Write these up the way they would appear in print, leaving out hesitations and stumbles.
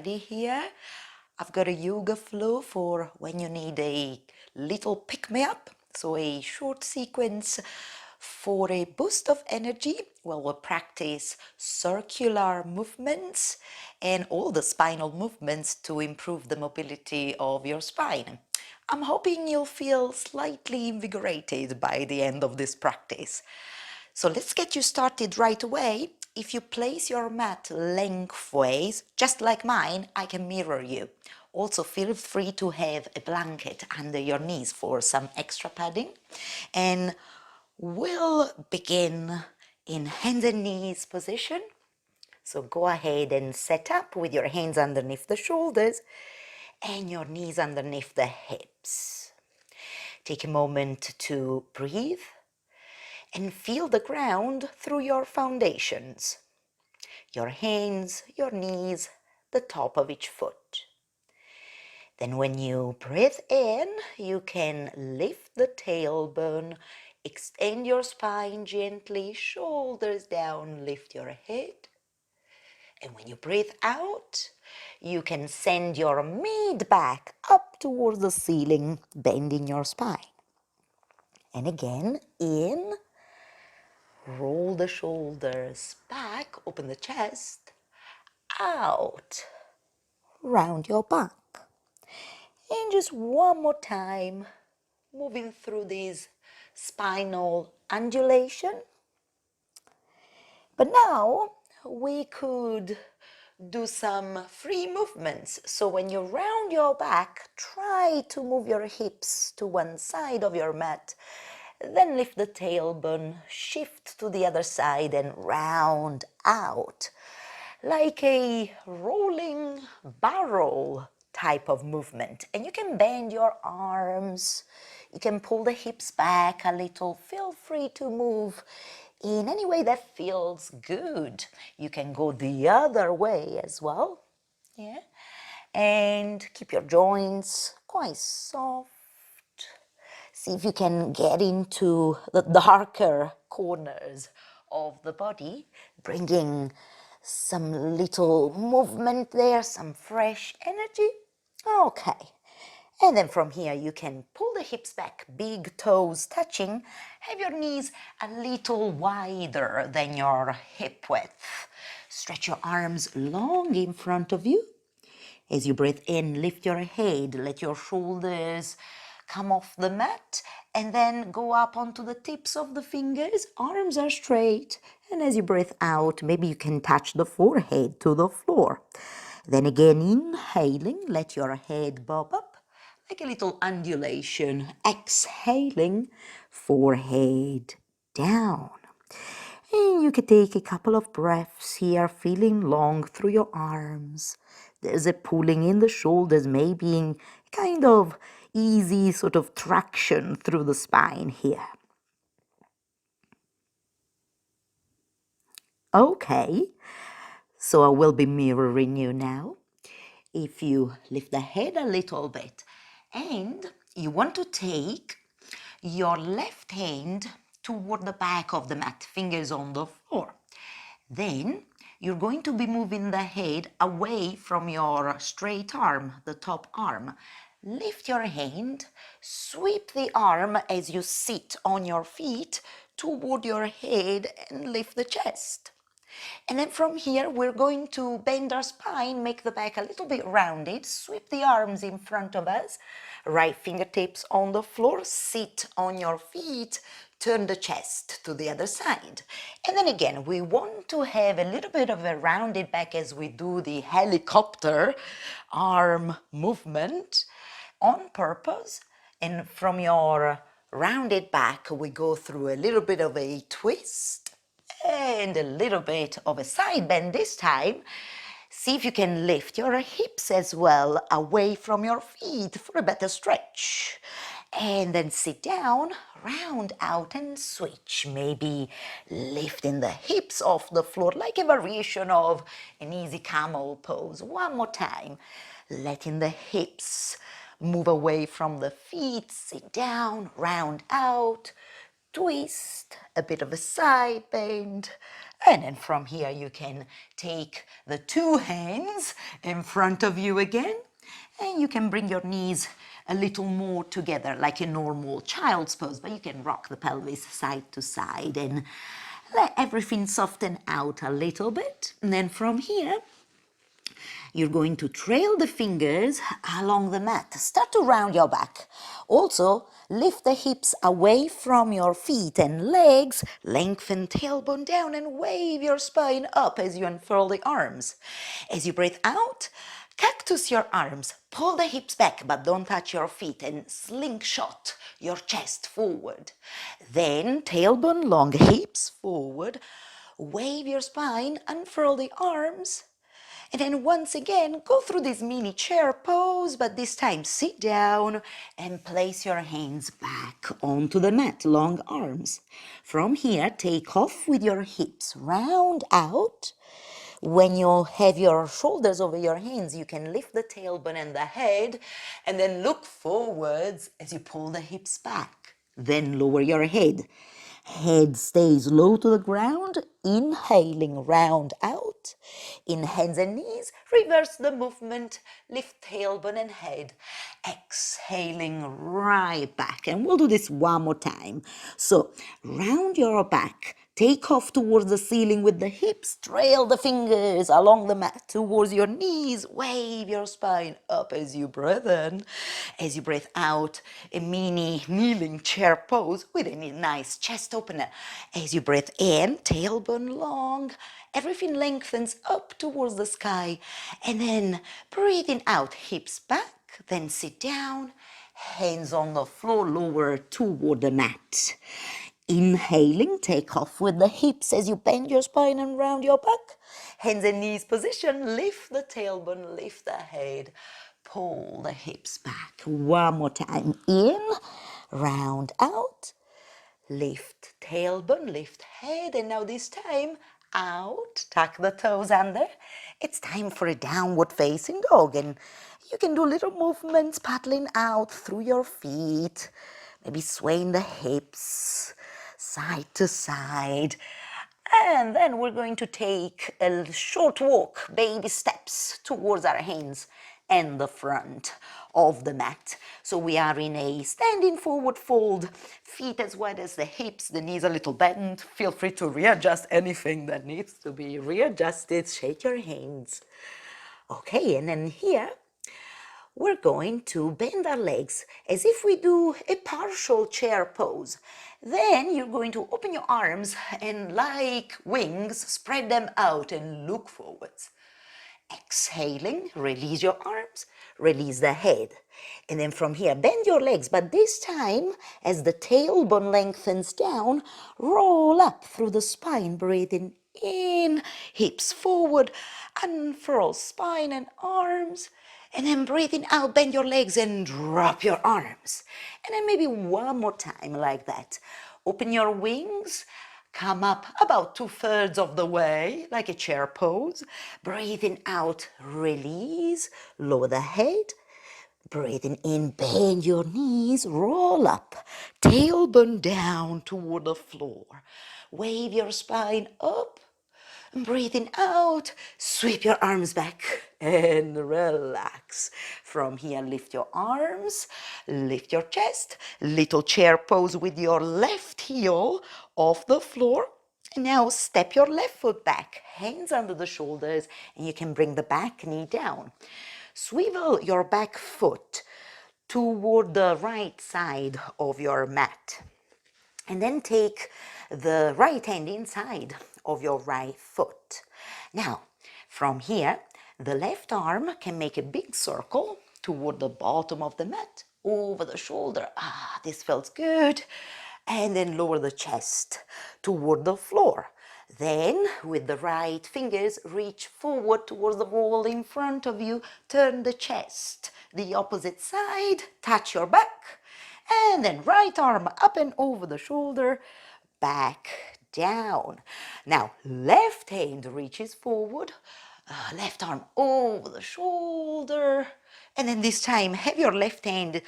everybody here. I've got a yoga flow for when you need a little pick-me-up, so a short sequence for a boost of energy. Well, we'll practice circular movements and all the spinal movements to improve the mobility of your spine. I'm hoping you'll feel slightly invigorated by the end of this practice. So let's get you started right away. If you place your mat lengthways, just like mine, I can mirror you. Also, feel free to have a blanket under your knees for some extra padding. And we'll begin in hands and knees position. So go ahead and set up with your hands underneath the shoulders and your knees underneath the hips. Take a moment to breathe and feel the ground through your foundations, your hands, your knees, the top of each foot. Then when you breathe in, you can lift the tailbone, extend your spine gently, shoulders down, lift your head. And when you breathe out, you can send your mid back up towards the ceiling, bending your spine. And again, in. Roll the shoulders back, open the chest, out, round your back. And just one more time, moving through this spinal undulation. But now we could do some free movements. So when you round your back, try to move your hips to one side of your mat. Then lift the tailbone, shift to the other side and round out. Like a rolling barrel type of movement. And you can bend your arms, you can pull the hips back a little. Feel free to move in any way that feels good. You can go the other way as well. Yeah. And keep your joints quite soft. See if you can get into the darker corners of the body, bringing some little movement there, some fresh energy. Okay. And then from here you can pull the hips back, big toes touching. Have your knees a little wider than your hip width. Stretch your arms long in front of you. As you breathe in, lift your head, let your shoulders come off the mat, and then go up onto the tips of the fingers. Arms are straight, and as you breathe out, maybe you can touch the forehead to the floor. Then again, inhaling, let your head bob up, like a little undulation. Exhaling, forehead down. And you can take a couple of breaths here, feeling long through your arms. There's a pulling in the shoulders, maybe in kind of easy sort of traction through the spine here. Okay, so I will be mirroring you now. If you lift the head a little bit and you want to take your left hand toward the back of the mat, fingers on the floor. Then you're going to be moving the head away from your straight arm, the top arm. Lift your hand, sweep the arm as you sit on your feet toward your head and lift the chest. And then from here, we're going to bend our spine, make the back a little bit rounded, sweep the arms in front of us, right fingertips on the floor, sit on your feet, turn the chest to the other side. And then again, we want to have a little bit of a rounded back as we do the helicopter arm movement on purpose. And from your rounded back, we go through a little bit of a twist and a little bit of a side bend this time. See if you can lift your hips as well away from your feet for a better stretch. And then sit down, round out and switch. Maybe lifting the hips off the floor like a variation of an easy camel pose. One more time. Letting the hips move away from the feet. Sit down, round out. twist, a bit of a side bend, and then from here you can take the two hands in front of you again, and you can bring your knees a little more together like a normal child's pose, but you can rock the pelvis side to side and let everything soften out a little bit. And then from here, you're going to trail the fingers along the mat. Start to round your back. Also, lift the hips away from your feet and legs. Lengthen tailbone down and wave your spine up as you unfurl the arms. As you breathe out, cactus your arms. Pull the hips back, but don't touch your feet, and slingshot your chest forward. Then tailbone long, hips forward. Wave your spine, unfurl the arms. And then once again, go through this mini chair pose, but this time sit down and place your hands back onto the mat, long arms. From here, take off with your hips, round out. When you have your shoulders over your hands, you can lift the tailbone and the head, and then look forwards as you pull the hips back. Then lower your head. Head stays low to the ground, inhaling round out. In hands and knees, reverse the movement, lift tailbone and head. Exhaling right back. And we'll do this one more time. So round your back. Take off towards the ceiling with the hips. Trail the fingers along the mat towards your knees. Wave your spine up as you breathe in. As you breathe out, a mini kneeling chair pose with a nice chest opener. As you breathe in, tailbone long. Everything lengthens up towards the sky. And then breathing out, hips back. Then sit down. Hands on the floor, lower toward the mat. Inhaling, take off with the hips as you bend your spine and round your back. Hands and knees position, lift the tailbone, lift the head, pull the hips back. One more time. In, round out, lift tailbone, lift head, and now this time out, tuck the toes under. It's time for a downward facing dog, and you can do little movements, paddling out through your feet, maybe swaying the hips side to side. And then we're going to take a short walk, baby steps towards our hands and the front of the mat. So we are in a standing forward fold, feet as wide as the hips, the knees a little bent. Feel free to readjust anything that needs to be readjusted. Shake your hands. Okay, and then here, we're going to bend our legs as if we do a partial chair pose. Then you're going to open your arms and like wings, spread them out and look forwards. Exhaling, release your arms, release the head. And then from here, bend your legs, but this time, as the tailbone lengthens down, roll up through the spine, breathing in, hips forward, unfurl spine and arms. And then breathing out, bend your legs and drop your arms. And then maybe one more time like that. Open your wings, come up about 2/3 of the way, like a chair pose. Breathing out, release, lower the head. Breathing in, bend your knees, roll up, tailbone down toward the floor. Wave your spine up. Breathing out, sweep your arms back and relax. From here, lift your arms, lift your chest, little chair pose with your left heel off the floor. Now step your left foot back, hands under the shoulders, and you can bring the back knee down. Swivel your back foot toward the right side of your mat. And then take the right hand inside of your right foot. Now, from here, the left arm can make a big circle toward the bottom of the mat, over the shoulder. Ah, this feels good. And then lower the chest toward the floor. Then, with the right fingers, reach forward towards the wall in front of you. Turn the chest the opposite side, touch your back. And then right arm up and over the shoulder, back down. Now, left hand reaches forward, left arm over the shoulder, And then this time, have your left hand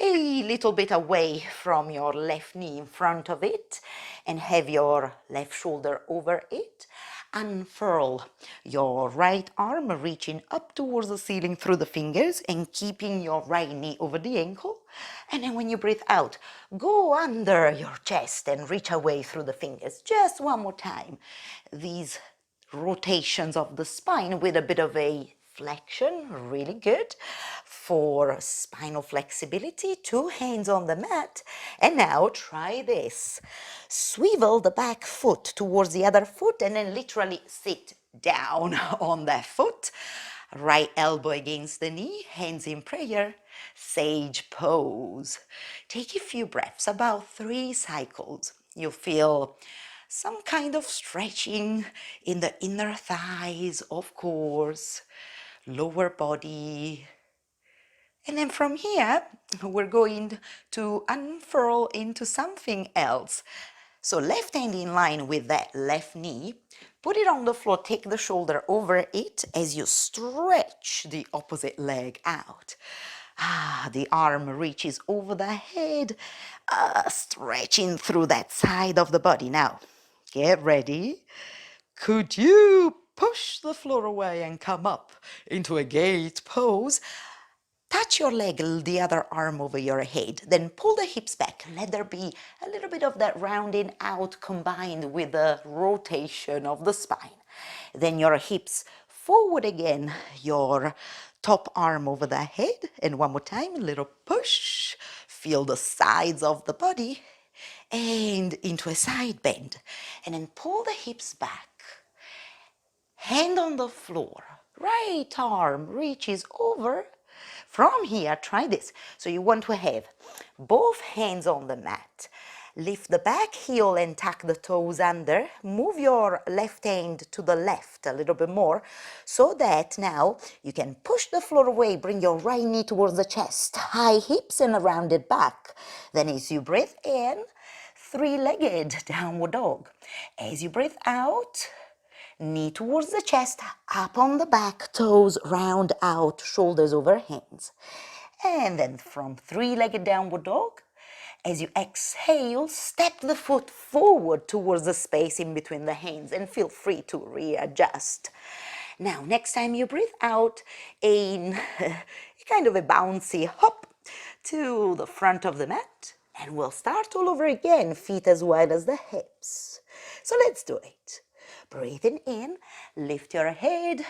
a little bit away from your left knee in front of it, and have your left shoulder over it. Unfurl your right arm, reaching up towards the ceiling through the fingers and keeping your right knee over the ankle. And then when you breathe out, go under your chest and reach away through the fingers. Just one more time. These rotations of the spine with a bit of a flexion, really good for spinal flexibility. 2 hands on the mat. And now try this. Swivel the back foot towards the other foot and then literally sit down on that foot. Right elbow against the knee, hands in prayer, sage pose. Take a few breaths, about 3 cycles. You'll feel some kind of stretching in the inner thighs, of course, lower body. And then from here, we're going to unfurl into something else. So left hand in line with that left knee, put it on the floor, take the shoulder over it as you stretch the opposite leg out. The arm reaches over the head, stretching through that side of the body. Now, get ready. Could you push the floor away and come up into a gate pose? Touch your leg, the other arm over your head, then pull the hips back. Let there be a little bit of that rounding out combined with the rotation of the spine. Then your hips forward again, your top arm over the head, and one more time, a little push. Feel the sides of the body and into a side bend. And then pull the hips back. Hand on the floor, right arm reaches over. From here, try this. So you want to have both hands on the mat. Lift the back heel and tuck the toes under. Move your left hand to the left a little bit more so that now you can push the floor away. Bring your right knee towards the chest. High hips and a rounded back. Then as you breathe in, 3-legged downward dog. As you breathe out, knee towards the chest, up on the back, toes round out, shoulders over hands. And then from 3-legged downward dog, as you exhale, step the foot forward towards the space in between the hands and feel free to readjust. Now, next time you breathe out, in kind of a bouncy hop to the front of the mat, and we'll start all over again, feet as wide as the hips. So let's do it. Breathing in, lift your head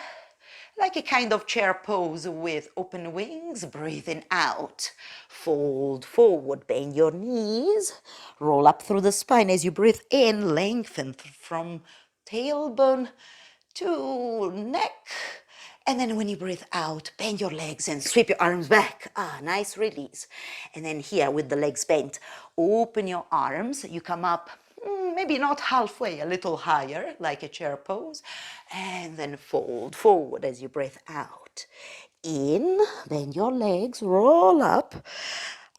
like a kind of chair pose with open wings. Breathing out, fold forward, bend your knees, roll up through the spine. As you breathe in, lengthen from tailbone to neck. And then when you breathe out, bend your legs and sweep your arms back. Nice release. And then here with the legs bent, open your arms. You come up, maybe not halfway, a little higher, like a chair pose. And then fold forward as you breathe out. In, bend your legs, roll up,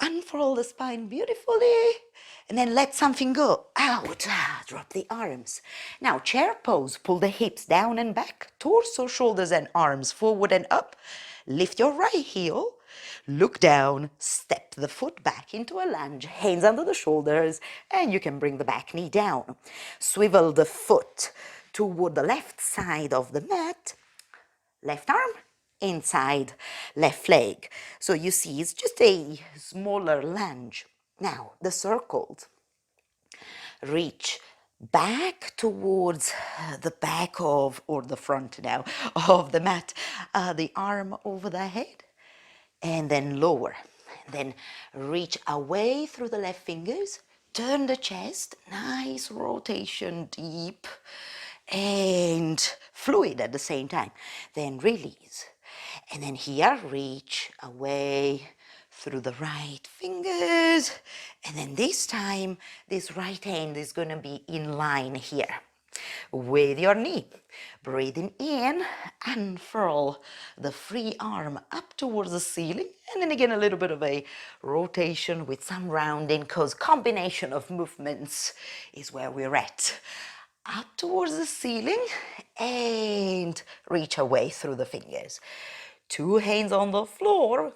unfurl the spine beautifully. And then let something go. Out. Drop the arms. Now, chair pose. Pull the hips down and back. Torso, shoulders, and arms forward and up. Lift your right heel. Look down. Step the foot back into a lunge. Hands under the shoulders. And you can bring the back knee down. Swivel the foot toward the left side of the mat. Left arm inside left leg. So you see, it's just a smaller lunge. Now, the circles. Reach back towards the back of, or the front now, of the mat. The arm over the head, and then lower. Then reach away through the left fingers. Turn the chest. Nice rotation, deep and fluid at the same time. Then release. And then here, reach away through the right fingers. And then this time, this right hand is going to be in line here with your knee. Breathing in, unfurl the free arm up towards the ceiling. And then again, a little bit of a rotation with some rounding, because combination of movements is where we're at. Up towards the ceiling and reach away through the fingers. 2 hands on the floor,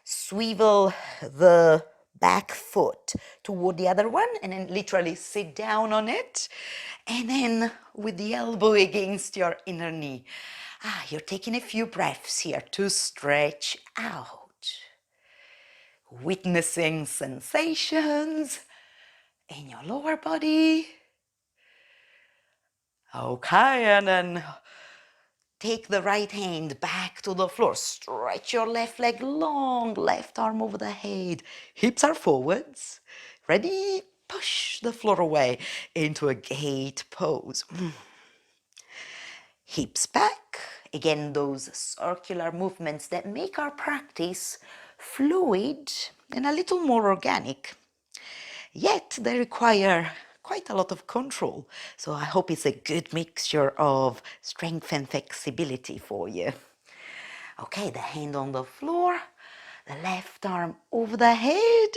swivel the back foot toward the other one, and then literally sit down on it, and then with the elbow against your inner knee. You're taking a few breaths here to stretch out, witnessing sensations in your lower body. Okay, and then take the right hand back to the floor. Stretch your left leg long, left arm over the head. Hips are forwards. Ready? Push the floor away into a gate pose. Hips back. Again, those circular movements that make our practice fluid and a little more organic. Yet they require quite a lot of control. So I hope it's a good mixture of strength and flexibility for you. Okay, the hand on the floor, the left arm over the head.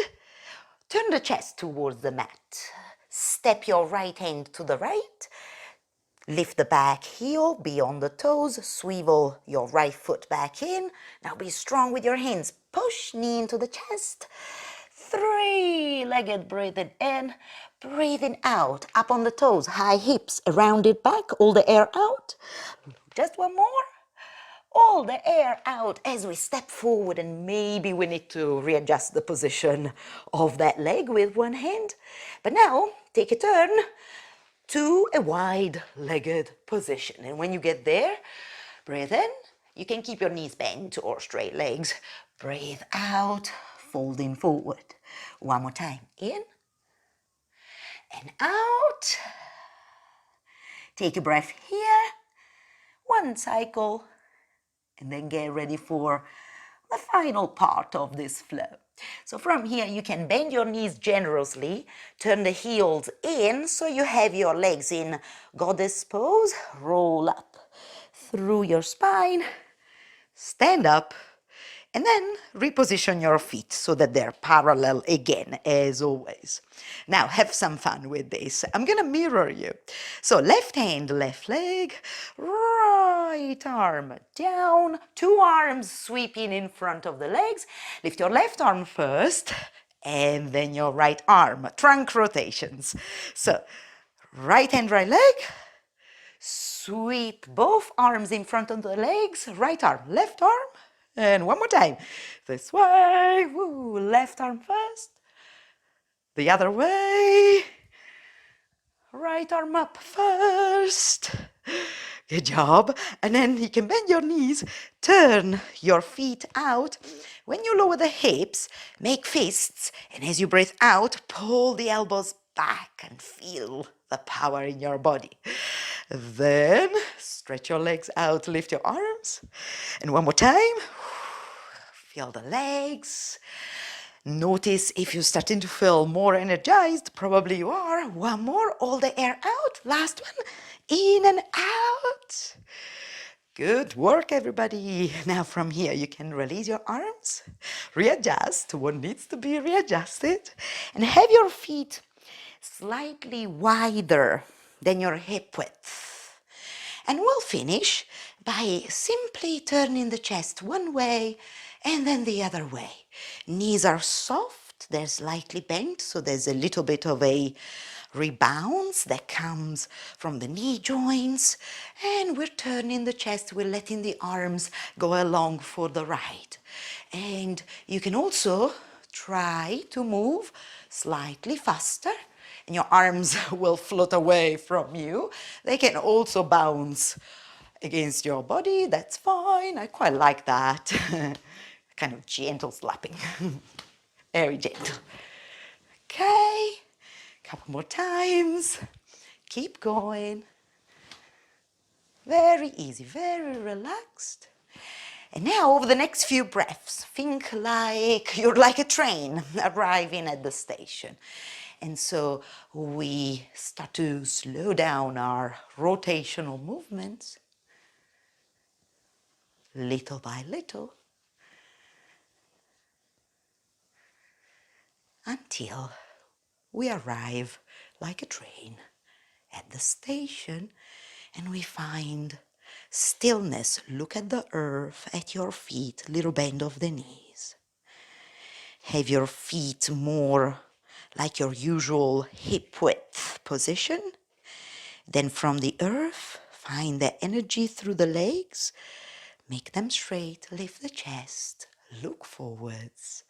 Turn the chest towards the mat. Step your right hand to the right. Lift the back heel beyond the toes. Swivel your right foot back in. Now be strong with your hands. Push knee into the chest. 3-legged breathing in, breathing out. Up on the toes, high hips, rounded back, all the air out. Just one more. All the air out as we step forward, and maybe we need to readjust the position of that leg with one hand. But now, take a turn to a wide-legged position. And when you get there, breathe in. You can keep your knees bent or straight legs. Breathe out, folding forward. One more time. In and out. Take a breath here. One cycle. And then get ready for the final part of this flow. So from here, you can bend your knees generously, turn the heels in so you have your legs in goddess pose, roll up through your spine, stand up, and then reposition your feet so that they're parallel again, as always. Now, have some fun with this. I'm going to mirror you. So left hand, left leg, right arm down, 2 arms sweeping in front of the legs. Lift your left arm first, and then your right arm, trunk rotations. So right hand, right leg, sweep both arms in front of the legs, right arm, left arm, and one more time. This way, woo, left arm first, the other way, right arm up first. Good job. And then you can bend your knees, turn your feet out. When you lower the hips, make fists, and as you breathe out, pull the elbows back and feel the power in your body. Then stretch your legs out, lift your arms. And one more time. Feel the legs. Notice if you're starting to feel more energized, probably you are. One more, all the air out. Last one, in and out. Good work, everybody. Now from here, you can release your arms, readjust to what needs to be readjusted, and have your feet slightly wider than your hip width. And we'll finish by simply turning the chest one way and then the other way. Knees are soft, they're slightly bent, so there's a little bit of a rebounds that comes from the knee joints. And we're turning the chest, we're letting the arms go along for the ride. And you can also try to move slightly faster, and your arms will float away from you. They can also bounce against your body. That's fine. I quite like that. Kind of gentle slapping. Very gentle. Okay. Couple more times. Keep going. Very easy, very relaxed. And now, over the next few breaths, think like you're like a train arriving at the station. And so we start to slow down our rotational movements little by little until we arrive like a train at the station and we find Stillness, look at the earth at your feet, little bend of the knees. Have your feet more like your usual hip width position. Then from the earth, find the energy through the legs. Make them straight, lift the chest, look forwards,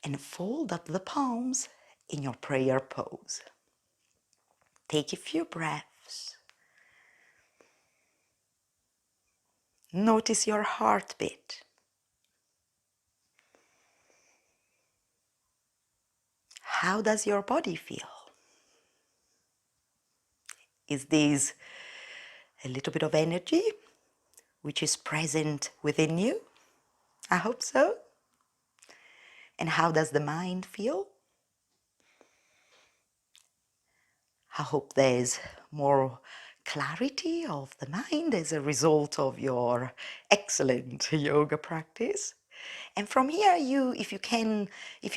and fold up the palms in your prayer pose. Take a few breaths. Notice your heartbeat. How does your body feel? Is this a little bit of energy which is present within you? I hope so. And how does the mind feel? I hope there's more clarity of the mind as a result of your excellent yoga practice. And from here, if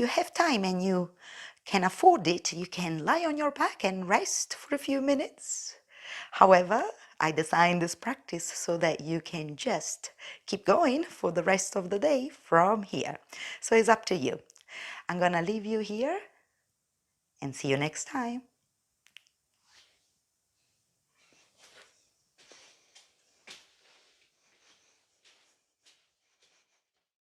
you have time and you can afford it, you can lie on your back and rest for a few minutes. However, I designed this practice so that you can just keep going for the rest of the day from here. So it's up to you. I'm gonna leave you here and see you next time.